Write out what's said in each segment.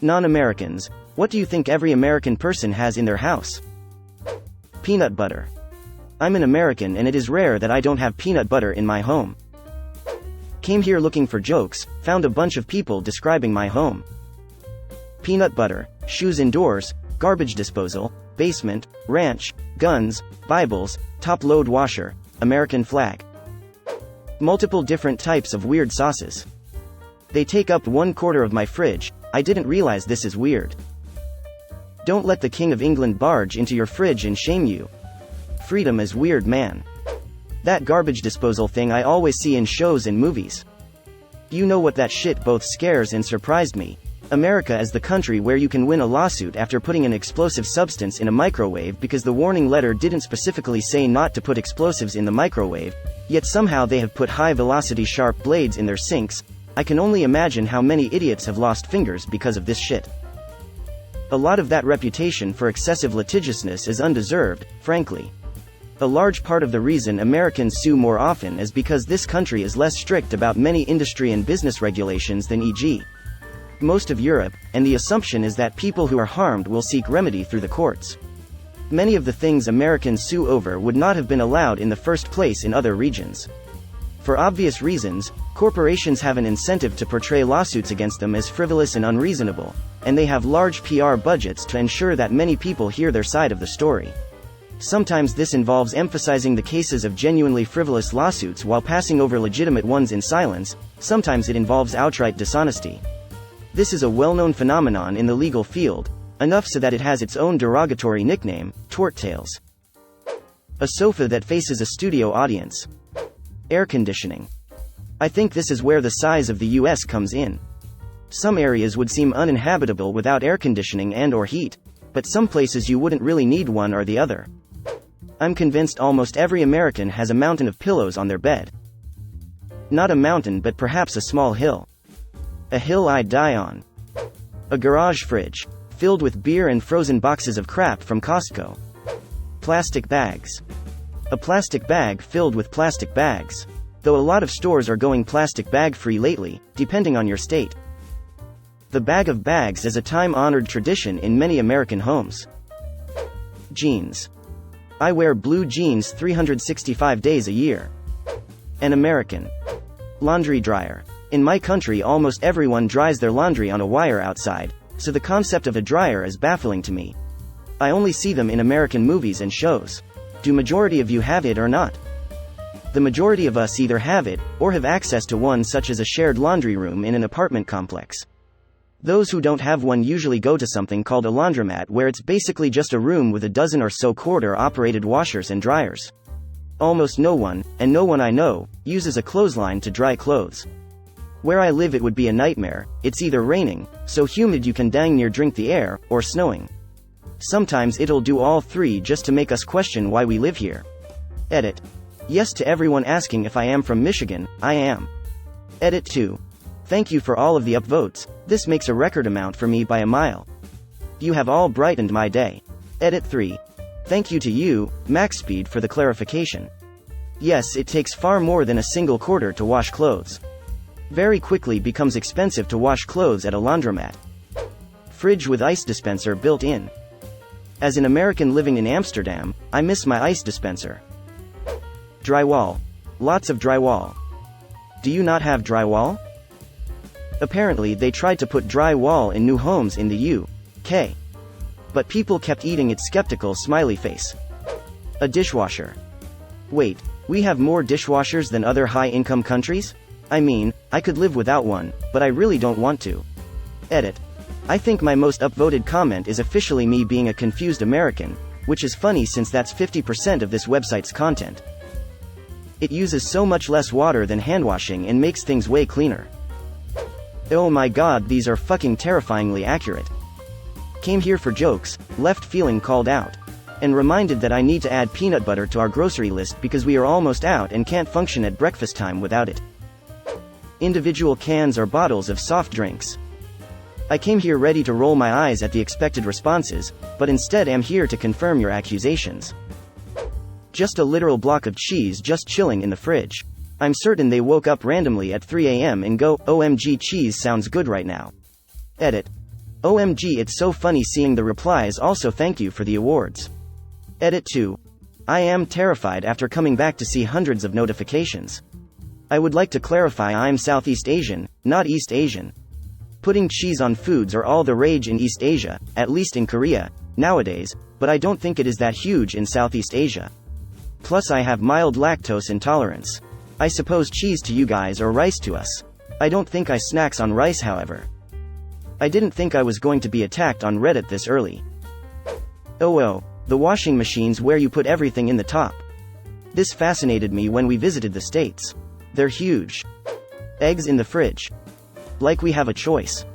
Non-Americans, what do you think every American person has in their house? Peanut butter. I'm an American and it is rare that I don't have peanut butter in my home. Came here looking for jokes, found a bunch of people describing my home. Peanut butter, shoes indoors, garbage disposal, basement, ranch, guns, Bibles, top-load washer, American flag. Multiple different types of weird sauces. They take up 1/4 of my fridge. I didn't realize this is weird. Don't let the King of England barge into your fridge and shame you. Freedom is weird, man. That garbage disposal thing I always see in shows and movies. You know what, that shit both scares and surprised me. America is the country where you can win a lawsuit after putting an explosive substance in a microwave because the warning letter didn't specifically say not to put explosives in the microwave, yet somehow they have put high-velocity sharp blades in their sinks. I can only imagine how many idiots have lost fingers because of this shit. A lot of that reputation for excessive litigiousness is undeserved, frankly. A large part of the reason Americans sue more often is because this country is less strict about many industry and business regulations than e.g. most of Europe, and the assumption is that people who are harmed will seek remedy through the courts. Many of the things Americans sue over would not have been allowed in the first place in other regions. For obvious reasons, corporations have an incentive to portray lawsuits against them as frivolous and unreasonable, and they have large PR budgets to ensure that many people hear their side of the story. Sometimes this involves emphasizing the cases of genuinely frivolous lawsuits while passing over legitimate ones in silence. Sometimes it involves outright dishonesty. This is a well-known phenomenon in the legal field, enough so that it has its own derogatory nickname, tort tales. A sofa that faces a studio audience. Air conditioning. I think this is where the size of the US comes in. Some areas would seem uninhabitable without air conditioning and/or heat, but some places you wouldn't really need one or the other. I'm convinced almost every American has a mountain of pillows on their bed. Not a mountain, but perhaps a small hill. A hill I'd die on. A garage fridge, filled with beer and frozen boxes of crap from Costco. Plastic bags. A plastic bag filled with plastic bags. Though a lot of stores are going plastic bag free lately, depending on your state. The bag of bags is a time-honored tradition in many American homes. Jeans. I wear blue jeans 365 days a year. An American. Laundry dryer. In my country almost everyone dries their laundry on a wire outside, so the concept of a dryer is baffling to me. I only see them in American movies and shows. Do majority of you have it or not? The majority of us either have it, or have access to one, such as a shared laundry room in an apartment complex. Those who don't have one usually go to something called a laundromat, where it's basically just a room with a dozen or so quarter-operated washers and dryers. Almost no one, and no one I know, uses a clothesline to dry clothes. Where I live it would be a nightmare. It's either raining, so humid you can dang near drink the air, or snowing. Sometimes it'll do all three just to make us question why we live here. Edit. Yes, to everyone asking if I am from Michigan, I am. Edit 2. Thank you for all of the upvotes. This makes a record amount for me by a mile. You have all brightened my day. Edit 3. Thank you to you, MaxSpeed, for the clarification. Yes, it takes far more than a single quarter to wash clothes. Very quickly becomes expensive to wash clothes at a laundromat. Fridge with ice dispenser built in. As an American living in Amsterdam, I miss my ice dispenser. Drywall. Lots of drywall. Do you not have drywall? Apparently they tried to put drywall in new homes in the UK. But people kept eating it. Skeptical smiley face. A dishwasher. Wait, we have more dishwashers than other high-income countries? I mean, I could live without one, but I really don't want to. Edit. I think my most upvoted comment is officially me being a confused American, which is funny since that's 50% of this website's content. It uses so much less water than handwashing and makes things way cleaner. Oh my god, these are fucking terrifyingly accurate. Came here for jokes, left feeling called out. And reminded that I need to add peanut butter to our grocery list because we are almost out and can't function at breakfast time without it. Individual cans or bottles of soft drinks. I came here ready to roll my eyes at the expected responses, but instead am here to confirm your accusations. Just a literal block of cheese just chilling in the fridge. I'm certain they woke up randomly at 3 a.m. and go, OMG, cheese sounds good right now. Edit. OMG, it's so funny seeing the replies. Also, thank you for the awards. Edit 2. I am terrified after coming back to see hundreds of notifications. I would like to clarify, I'm Southeast Asian, not East Asian. Putting cheese on foods are all the rage in East Asia, at least in Korea, nowadays, but I don't think it is that huge in Southeast Asia. Plus I have mild lactose intolerance. I suppose cheese to you guys or rice to us. I don't think I snacks on rice, however. I didn't think I was going to be attacked on Reddit this early. Oh, the washing machines where you put everything in the top. This fascinated me when we visited the States. They're huge. Eggs in the fridge. Like we have a choice.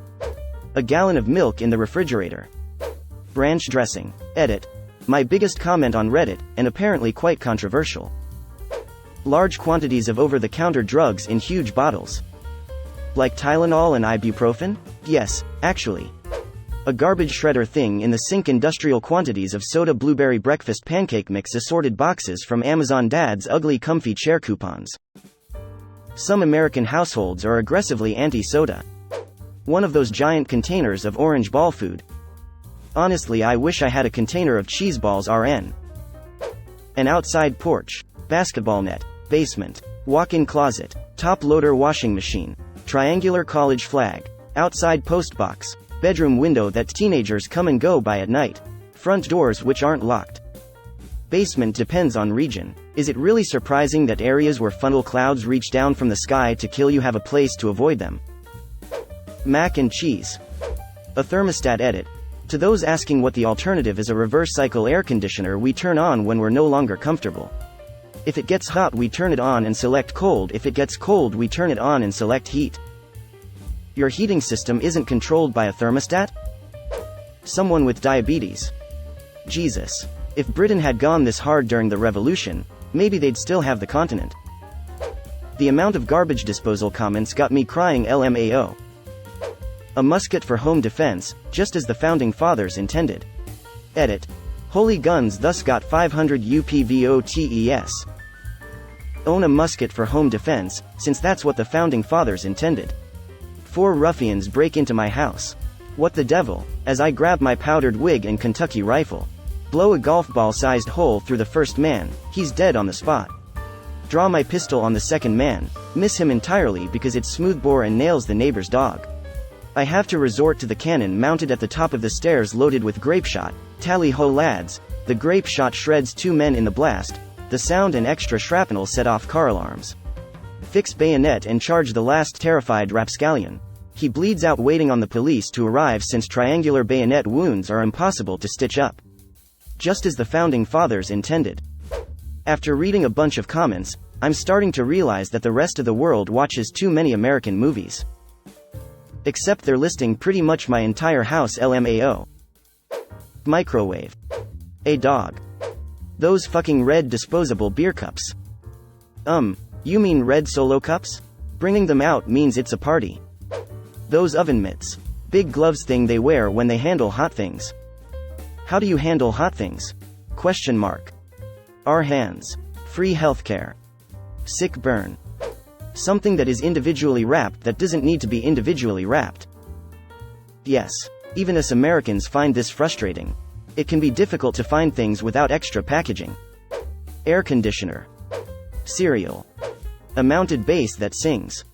A gallon of milk in the refrigerator. Ranch dressing. Edit. My biggest comment on Reddit, and apparently quite controversial. Large quantities of over-the-counter drugs in huge bottles. Like Tylenol and ibuprofen? Yes, actually. A garbage shredder thing in the sink, industrial quantities of soda, blueberry breakfast pancake mix, assorted boxes from Amazon, dad's ugly comfy chair coupons. Some American households are aggressively anti-soda. One of those giant containers of orange ball food. Honestly, I wish I had a container of cheese balls. RN. An outside porch. Basketball net. Basement. Walk-in closet. Top loader washing machine. Triangular college flag. Outside postbox. Bedroom window that teenagers come and go by at night. Front doors which aren't locked. Basement depends on region. Is it really surprising that areas where funnel clouds reach down from the sky to kill you have a place to avoid them? Mac and cheese. A thermostat. Edit. To those asking what the alternative is, a reverse cycle air conditioner we turn on when we're no longer comfortable. If it gets hot we turn it on and select cold. If it gets cold we turn it on and select heat. Your heating system isn't controlled by a thermostat? Someone with diabetes. Jesus. If Britain had gone this hard during the revolution, maybe they'd still have the continent. The amount of garbage disposal comments got me crying. LMAO. A musket for home defense, just as the founding fathers intended. Edit. Holy guns thus got 500 UPVOTES. Own a musket for home defense, since that's what the founding fathers intended. 4 ruffians break into my house. What the devil? As I grab my powdered wig and Kentucky rifle. Blow a golf ball-sized hole through the first man, he's dead on the spot. Draw my pistol on the second man, miss him entirely because it's smoothbore and nails the neighbor's dog. I have to resort to the cannon mounted at the top of the stairs loaded with grape shot. Tally ho lads, the grape shot shreds 2 men in the blast, the sound and extra shrapnel set off car alarms. Fix bayonet and charge the last terrified rapscallion. He bleeds out waiting on the police to arrive since triangular bayonet wounds are impossible to stitch up. Just as the founding fathers intended. After reading a bunch of comments, I'm starting to realize that the rest of the world watches too many American movies. Except they're listing pretty much my entire house. LMAO. Microwave. A dog. Those fucking red disposable beer cups. You mean red Solo cups? Bringing them out means it's a party. Those oven mitts. Big gloves thing they wear when they handle hot things. How do you handle hot things? Question mark. Our hands. Free healthcare. Sick burn. Something that is individually wrapped that doesn't need to be individually wrapped. Yes. Even us Americans find this frustrating. It can be difficult to find things without extra packaging. Air conditioner. Cereal. A mounted bass that sings.